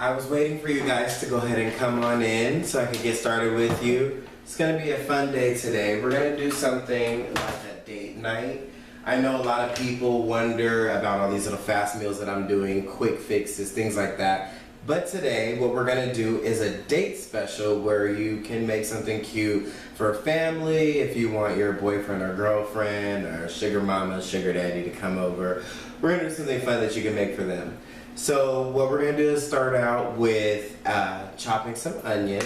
I was waiting for you guys to go ahead and come on in so I could get started with you. It's gonna be a fun day today. We're gonna do something like a date night. I know a lot of people wonder about all these little fast meals that I'm doing, quick fixes, things like that. But today, what we're gonna do is a date special where you can make something cute for family, if you want your boyfriend or girlfriend or sugar mama, sugar daddy to come over. We're gonna do something fun that you can make for them. So what we're gonna do is start out with chopping some onion.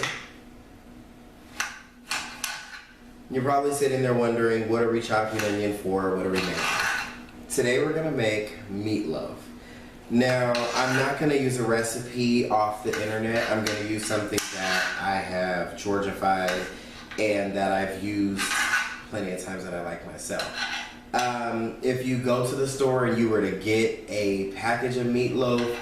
You're probably sitting there wondering, what are we chopping onion for? What are we making? Today we're gonna make meatloaf. Now, I'm not gonna use a recipe off the internet. I'm gonna use something that I have Georgified and that I've used plenty of times that I like myself. If you go to the store and you were to get a package of meatloaf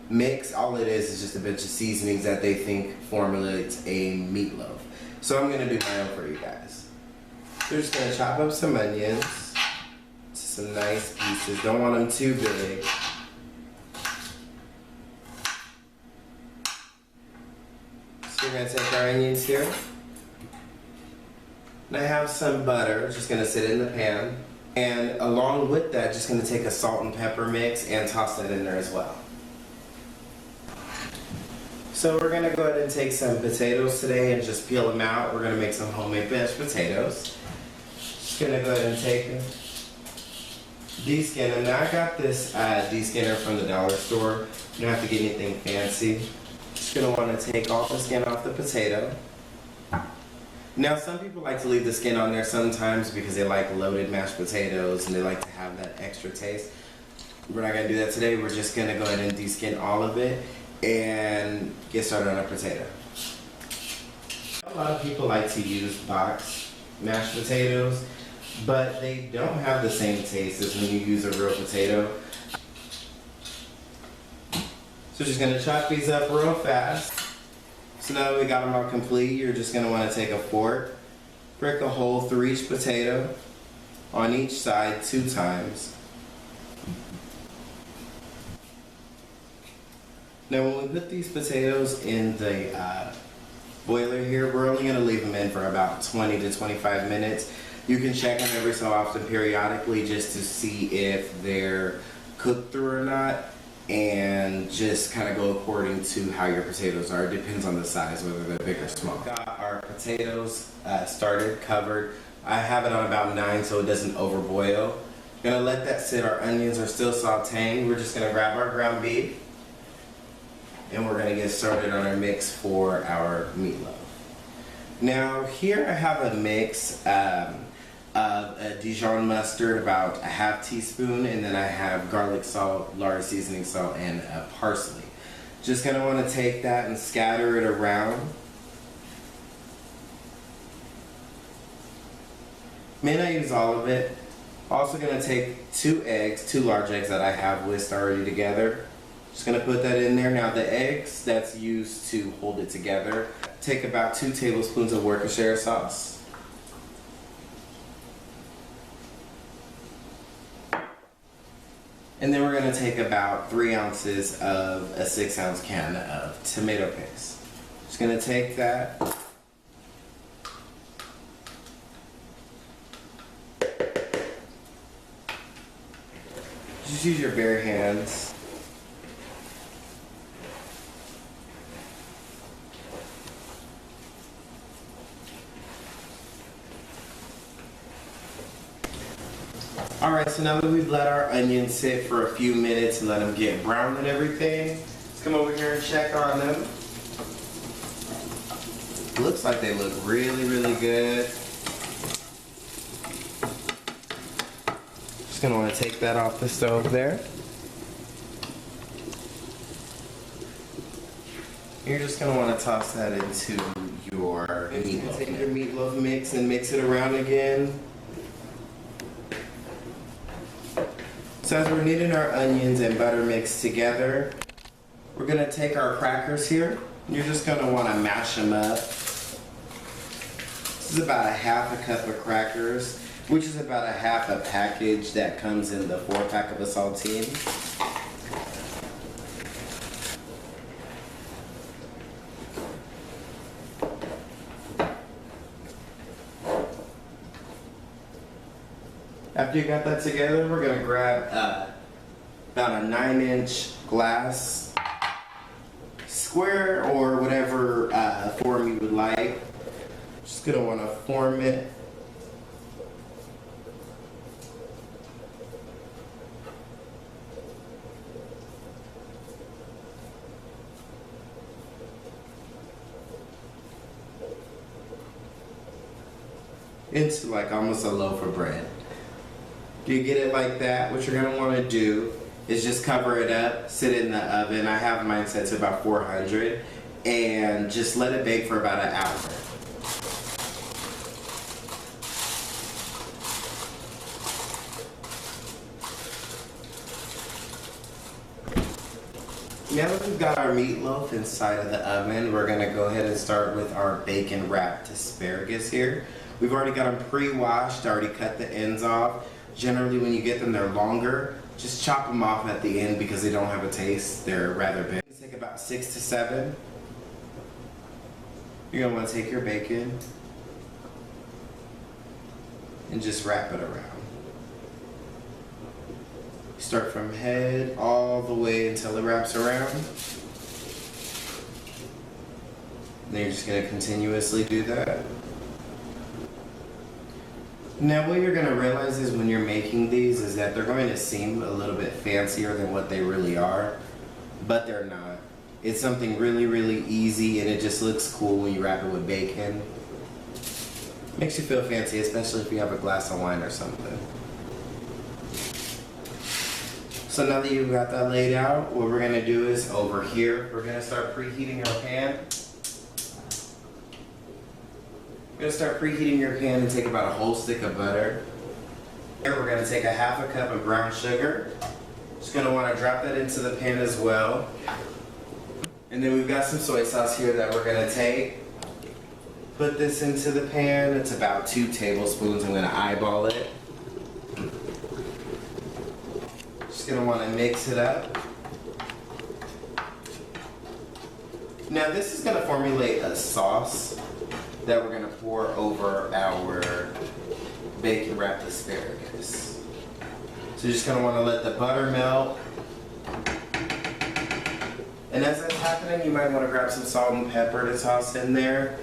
mix, all it is just a bunch of seasonings that they think formulates a meatloaf. So I'm gonna do my own for you guys. We're just gonna chop up some onions to some nice pieces. Don't want them too big. So we're gonna take our onions here. And I have some butter, just gonna sit in the pan. And along with that, just gonna take a salt and pepper mix and toss that in there as well. So we're gonna go ahead and take some potatoes today and just peel them out. We're gonna make some homemade mashed potatoes. Just gonna go ahead and take them, de-skin them. Now I got this de-skinner from the dollar store. You don't have to get anything fancy. Just gonna wanna take all the skin off the potato. Now some people like to leave the skin on there sometimes because they like loaded mashed potatoes and they like to have that extra taste. We're not gonna do that today. We're just gonna go ahead and de-skin all of it and get started on a potato. A lot of people like to use box mashed potatoes, but they don't have the same taste as when you use a real potato. So just gonna chop these up real fast. So now that we got them all complete, you're just gonna wanna take a fork, prick a hole through each potato on each side 2 times. Now when we put these potatoes in the boiler here, we're only gonna leave them in for about 20 to 25 minutes. You can check them every so often periodically just to see if they're cooked through or not, and just kind of go according to how your potatoes are. It depends on the size, whether they're big or small. Got our potatoes started, covered. I have it on about 9 so it doesn't overboil. Gonna let that sit. Our onions are still sauteing. We're just gonna grab our ground beef and we're gonna get started on our mix for our meatloaf. Now here I have a mix of a Dijon mustard, about a ½ teaspoon, and then I have garlic salt, lawrys seasoning salt, and parsley. Just gonna wanna take that and scatter it around. May not use all of it. Also gonna take 2 eggs, 2 large eggs that I have whisked already together. Just gonna put that in there. Now the eggs, that's used to hold it together. Take about 2 tablespoons of Worcestershire sauce. And then we're gonna take about 3 ounces of a 6-ounce can of tomato paste. Just gonna take that. Just use your bare hands. Alright, so now that we've let our onions sit for a few minutes and let them get brown and everything, let's come over here and check on them. Looks like they look really, really good. Just gonna want to take that off the stove there. You're just gonna want to toss that into your meatloaf. Take your meatloaf mix and mix it around again. So as we're kneading our onions and butter mixed together, we're gonna take our crackers here. You're just gonna wanna mash them up. This is about a ½ cup of crackers, which is about a half a package that comes in the 4-pack of a saltine. After you got that together, we're gonna grab about a 9-inch glass square or whatever form you would like. Just gonna want to form it. Into like almost a loaf of bread. Do you get it like that? What you're gonna want to do is just cover it up, sit it in the oven. I have mine set to about 400 and just let it bake for about an hour. Now that we've got our meatloaf inside of the oven, we're gonna go ahead and start with our bacon wrapped asparagus here. We've already got them pre-washed, already cut the ends off. Generally when you get them, they're longer. Just chop them off at the end because they don't have a taste. They're rather big. It's take about 6 to 7. You're gonna wanna take your bacon and just wrap it around. Start from head all the way until it wraps around. Then you're just gonna continuously do that. Now what you're going to realize is when you're making these is that they're going to seem a little bit fancier than what they really are, but they're not. It's something really, really easy and it just looks cool when you wrap it with bacon. Makes you feel fancy, especially if you have a glass of wine or something. So now that you've got that laid out, what we're going to do is over here, we're going to start preheating our pan. You're going to start preheating your pan and take about a whole stick of butter. Here we're going to take a half a cup of brown sugar. Just going to want to drop that into the pan as well. And then we've got some soy sauce here that we're going to take. Put this into the pan. It's about 2 tablespoons. I'm going to eyeball it. Just going to want to mix it up. Now this is going to formulate a sauce that we're going to pour over our bacon wrapped asparagus. So you're just going to want to let the butter melt. And as that's happening, you might want to grab some salt and pepper to toss in there.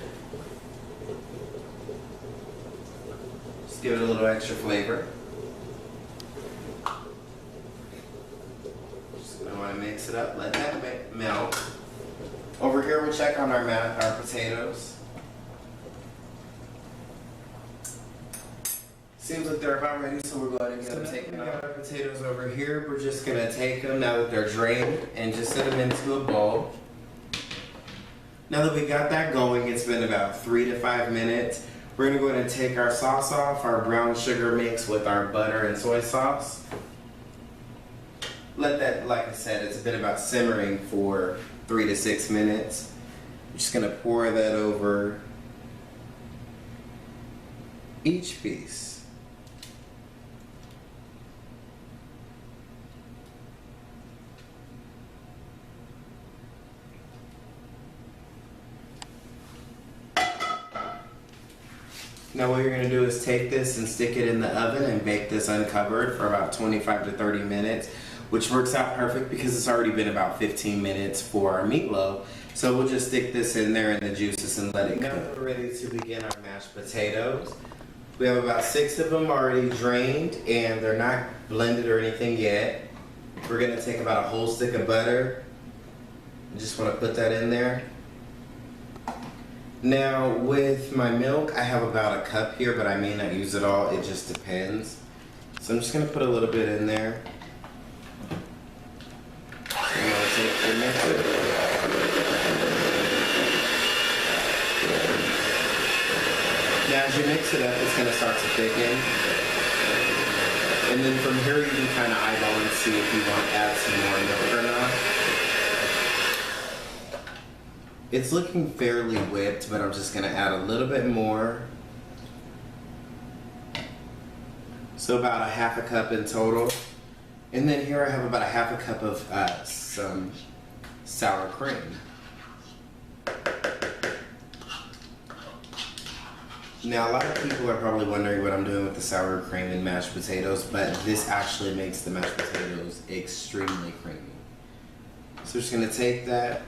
Just give it a little extra flavor. Just going to want to mix it up, let that melt. Over here we'll check on our potatoes. Seems like they're about ready, so we're going to get them taken out. Our potatoes over here, we're just going to take them now that they're drained and just set them into a bowl. Now that we got that going, it's been about 3 to 5 minutes. We're going to go ahead and take our sauce off, our brown sugar mix with our butter and soy sauce. Let that, like I said, it's been about simmering for 3 to 6 minutes. I'm just going to pour that over each piece. Now what you're going to do is take this and stick it in the oven and bake this uncovered for about 25 to 30 minutes, which works out perfect because it's already been about 15 minutes for our meatloaf. So we'll just stick this in there in the juices and let it go. Now we're ready to begin our mashed potatoes. We have about 6 of them already drained and they're not blended or anything yet. We're going to take about a whole stick of butter. I just want to put that in there. Now with my milk, I have about a cup here, but I may not use it all, it just depends. So I'm just going to put a little bit in there. I'm going to take and mix it. Now as you mix it up, it's going to start to thicken. And then from here you can kind of eyeball and see if you want to add some more milk or not. It's looking fairly whipped, but I'm just going to add a little bit more. So about a half a cup in total. And then here I have about a half a cup of some sour cream. Now, a lot of people are probably wondering what I'm doing with the sour cream and mashed potatoes, but this actually makes the mashed potatoes extremely creamy. So we're just gonna take that.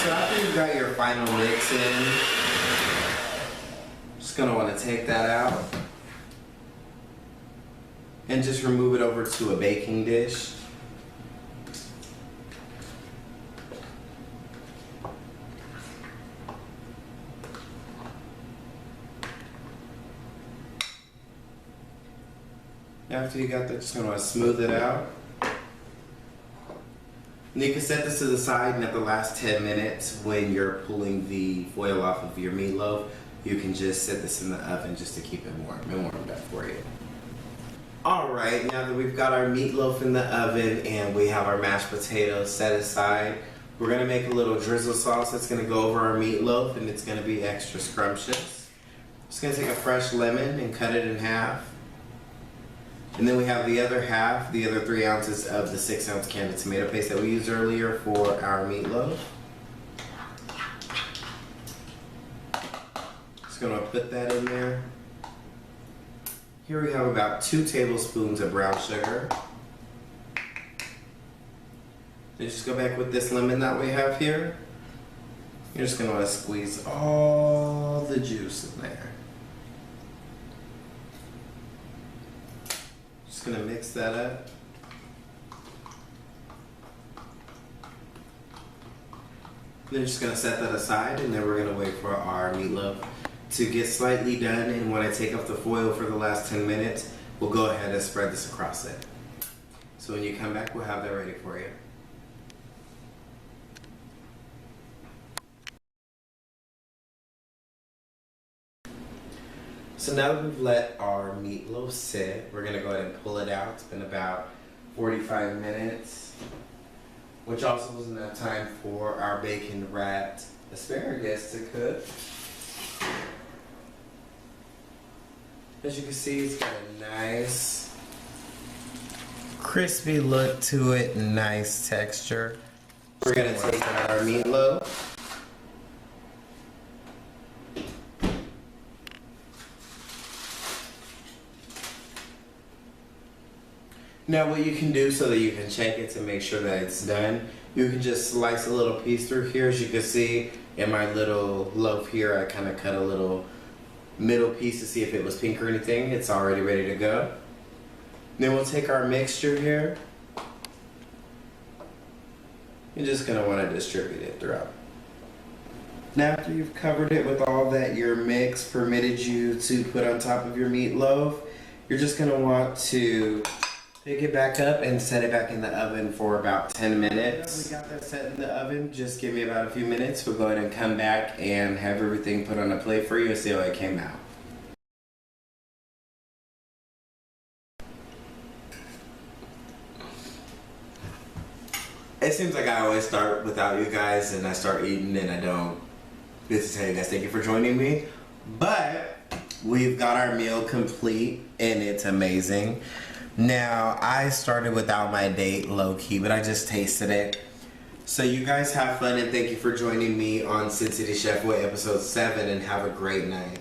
So after you've got your final mix in, just gonna wanna take that out and just remove it over to a baking dish. After you got that, just gonna smooth it out. And you can set this to the side, and at the last 10 minutes, when you're pulling the foil off of your meatloaf, you can just set this in the oven just to keep it warm and warmed up for you. Alright, now that we've got our meatloaf in the oven and we have our mashed potatoes set aside, we're gonna make a little drizzle sauce that's gonna go over our meatloaf, and it's gonna be extra scrumptious. Just gonna take a fresh lemon and cut it in half. And then we have the other half, the other 3 ounces of the 6-ounce can of tomato paste that we used earlier for our meatloaf. Just gonna put that in there. Here we have about 2 tablespoons of brown sugar. Then just go back with this lemon that we have here. You're just gonna want to squeeze all the juice in there. Just gonna mix that up. Then just gonna set that aside, and then we're gonna wait for our meatloaf to get slightly done. And when I take off the foil for the last 10 minutes, we'll go ahead and spread this across it. So when you come back, we'll have that ready for you. So now that we've let our meatloaf sit, we're gonna go ahead and pull it out. It's been about 45 minutes, which also was enough time for our bacon wrapped asparagus to cook. As you can see, it's got a nice crispy look to it, nice texture. We're gonna take out our meatloaf. Now what you can do so that you can check it to make sure that it's done, you can just slice a little piece through here. As you can see in my little loaf here, I kind of cut a little middle piece to see if it was pink or anything. It's already ready to go. Then we'll take our mixture here. You're just going to want to distribute it throughout. Now after you've covered it with all that your mix permitted you to put on top of your meatloaf, you're just going to want to pick it back up and set it back in the oven for about 10 minutes. We got that set in the oven. Just give me about a few minutes. We'll go ahead and come back and have everything put on a plate for you and see how it came out. It seems like I always start without you guys, and I start eating and I don't get to tell you guys thank you for joining me. But we've got our meal complete and it's amazing. Now, I started without my date, low-key, but I just tasted it. So you guys have fun, and thank you for joining me on Sin City Chef Way episode 7, and have a great night.